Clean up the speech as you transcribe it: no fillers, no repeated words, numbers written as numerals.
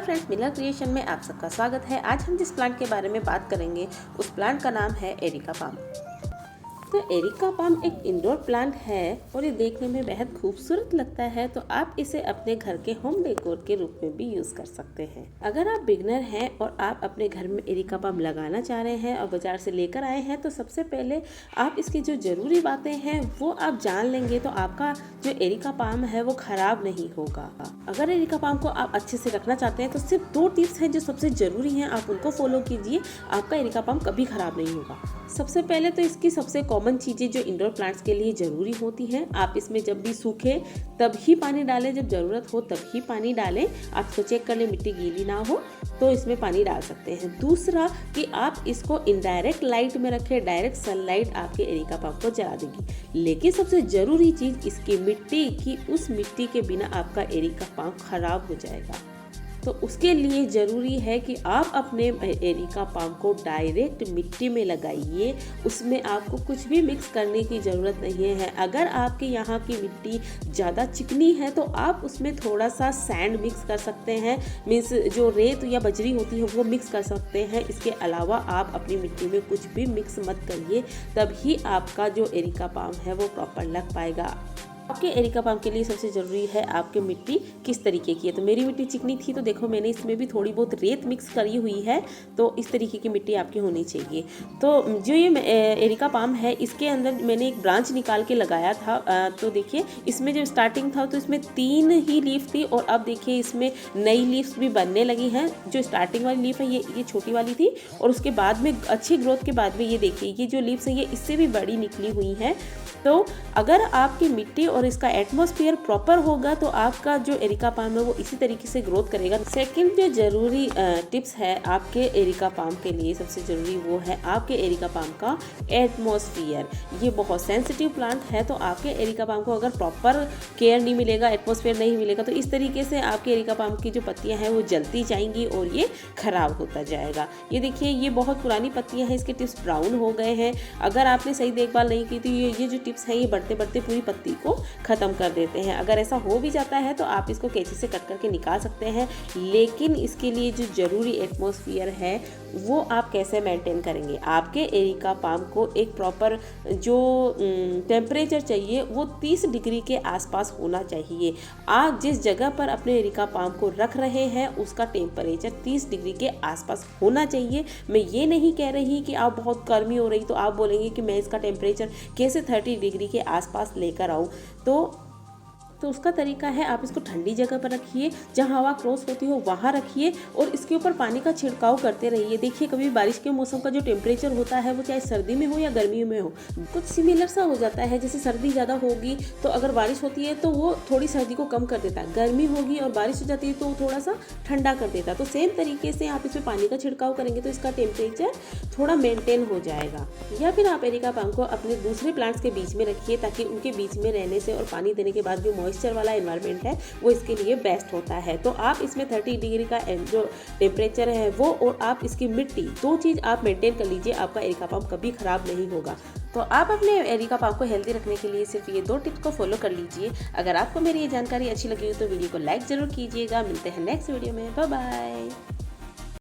Friends, Miller creation में आप सबका स्वागत है। आज हम जिस प्लांट के बारे में बात करेंगे उस प्लांट का नाम है एरिका पाम। तो एरिका पाम एक इंडोर प्लांट है और ये देखने में बेहद खूबसूरत लगता है, तो आप इसे अपने घर के होम डेकोर के रूप में भी यूज़ कर सकते हैं। अगर आप बिगनर हैं और आप अपने घर में एरिका पाम लगाना चाह रहे हैं और बाजार से लेकर आए हैं, तो सबसे पहले आप इसकी जो ज़रूरी बातें हैं वो आप जान लेंगे तो आपका जो एरिका पाम है वो ख़राब नहीं होगा। अगर एरिका पाम को आप अच्छे से रखना चाहते हैं तो सिर्फ 2 टिप्स हैं जो सबसे ज़रूरी हैं, आप उनको फॉलो कीजिए, आपका एरिका पाम कभी ख़राब नहीं होगा। सबसे पहले तो इसकी सबसे कॉमन चीज़ें जो इंडोर प्लांट्स के लिए ज़रूरी होती हैं, आप इसमें जब भी सूखे तब ही पानी डालें, जब ज़रूरत हो तब ही पानी डालें। आप इसको चेक कर लें मिट्टी गीली ना हो तो इसमें पानी डाल सकते हैं। दूसरा कि आप इसको इनडायरेक्ट लाइट में रखें, डायरेक्ट सनलाइट आपके एरिका पाम को जला देगी। लेकिन सबसे ज़रूरी चीज़ इसकी मिट्टी की, उस मिट्टी के बिना आपका एरिका पाम खराब हो जाएगा। तो उसके लिए ज़रूरी है कि आप अपने एरिका पाम को डायरेक्ट मिट्टी में लगाइए, उसमें आपको कुछ भी मिक्स करने की ज़रूरत नहीं है। अगर आपके यहाँ की मिट्टी ज़्यादा चिकनी है तो आप उसमें थोड़ा सा सैंड मिक्स कर सकते हैं, मीन्स जो रेत या बजरी होती है वो मिक्स कर सकते हैं। इसके अलावा आप अपनी मिट्टी में कुछ भी मिक्स मत करिए, तभी आपका जो एरिका पाम है वो प्रॉपर लग पाएगा। आपके एरिका पाम के लिए सबसे ज़रूरी है आपकी मिट्टी किस तरीके की है। तो मेरी मिट्टी चिकनी थी तो देखो मैंने इसमें भी थोड़ी बहुत रेत मिक्स करी हुई है, तो इस तरीके की मिट्टी आपकी होनी चाहिए। तो जो ये एरिका पाम है इसके अंदर मैंने एक ब्रांच निकाल के लगाया था। तो देखिए इसमें जब स्टार्टिंग था तो इसमें 3 ही लीफ थी और अब देखिए इसमें नई लीव्स भी बनने लगी हैं। जो स्टार्टिंग वाली लीफ है ये छोटी वाली थी और उसके बाद में अच्छी ग्रोथ के बाद में ये देखिए ये जो लीव्स है ये इससे भी बड़ी निकली हुई हैं। तो अगर आपकी मिट्टी और इसका एटमॉस्फेयर प्रॉपर होगा तो आपका जो एरिका पाम है वो इसी तरीके से ग्रोथ करेगा। सेकंड जो ज़रूरी टिप्स है आपके एरिका पाम के लिए, सबसे ज़रूरी वो है आपके एरिका पाम का एटमॉस्फेयर। ये बहुत सेंसिटिव प्लांट है, तो आपके एरिका पाम को अगर प्रॉपर केयर नहीं मिलेगा, एटमॉस्फेयर नहीं मिलेगा, तो इस तरीके से आपके एरिका पाम की जो पत्तियाँ हैं वो जलती जाएंगी और ये ख़राब होता जाएगा। ये देखिए ये बहुत पुरानी पत्तियाँ हैं, इसके टिप्स ब्राउन हो गए हैं। अगर आपने सही देखभाल नहीं की तो ये जो टिप्स हैं ये बढ़ते बढ़ते पूरी पत्ती को ख़त्म कर देते हैं। अगर ऐसा हो भी जाता है तो आप इसको कैंची से कट करके निकाल सकते हैं, लेकिन इसके लिए जो ज़रूरी एटमॉस्फेयर है वो आप कैसे मेंटेन करेंगे। आपके एरिका पाम को एक प्रॉपर जो टेम्परेचर चाहिए वो 30 डिग्री के आसपास होना चाहिए। आप जिस जगह पर अपने एरिका पाम को रख रहे हैं उसका टेम्परेचर 30 डिग्री के आसपास होना चाहिए। मैं ये नहीं कह रही कि आप बहुत गर्मी हो रही तो आप बोलेंगे कि मैं इसका टेम्परेचर कैसे 30 डिग्री के आसपास लेकर आऊँ। तो उसका तरीका है आप इसको ठंडी जगह पर रखिए, जहाँ हवा क्रॉस होती हो वहाँ रखिए और इसके ऊपर पानी का छिड़काव करते रहिए। देखिए कभी बारिश के मौसम का जो टेम्परेचर होता है वो चाहे सर्दी में हो या गर्मी में हो कुछ सिमिलर सा हो जाता है। जैसे सर्दी ज़्यादा होगी तो अगर बारिश होती है तो वो थोड़ी सर्दी को कम कर देता है, गर्मी होगी और बारिश हो जाती है तो वो थोड़ा सा ठंडा कर देता है। तो सेम तरीके से आप इसमें पानी का छिड़काव करेंगे तो इसका टेम्परेचर थोड़ा मेंटेन हो जाएगा। या फिर आप एरिका पाम को अपने दूसरे प्लांट्स के बीच में रखिए, ताकि उनके बीच में रहने से और पानी देने के बाद जो मॉइस्चर वाला एनवायरनमेंट है वो इसके लिए बेस्ट होता है। तो आप इसमें 30 डिग्री का जो टेम्परेचर है वो और आप इसकी मिट्टी, 2 चीज़ आप मेंटेन कर लीजिए, आपका एरिका पाम कभी खराब नहीं होगा। तो आप अपने एरिका पाम को हेल्दी रखने के लिए सिर्फ ये 2 टिप्स को फॉलो कर लीजिए। अगर आपको मेरी ये जानकारी अच्छी लगी हो तो वीडियो को लाइक ज़रूर कीजिएगा। मिलते हैं नेक्स्ट वीडियो में, बाय बाय।